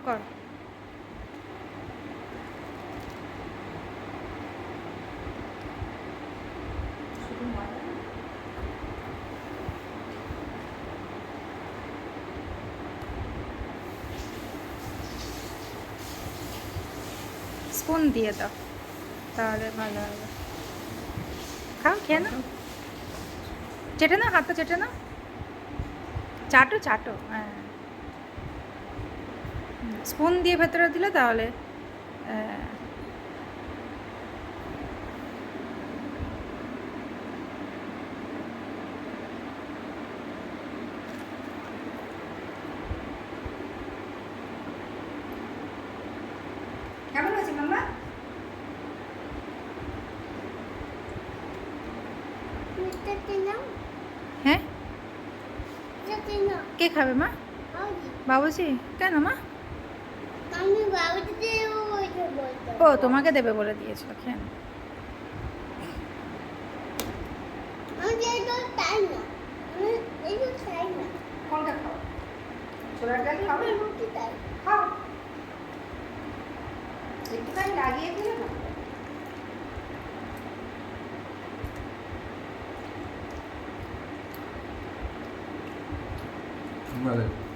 কর। স্পুন দিয়ে দাও, তাহলে ভালো হবে। খাও, খেয়ে না, চেটে না, হাতটা চেটে না, চাটো চাটো। হ্যাঁ, স্পুন দিয়ে ভেতরে দিলে তাহলে কেমন আছে মাম্মা? হ্যাঁ, কে খাবে মা? বাবুজি। কেন মা? ও তোমাকে দেবে বলে দিয়েছিল, খেয়ে নাও। কোনটা খাও? ছোলার ডাল খাও? খাও, একটুখানি লাগিয়ে দিলে না। Vale.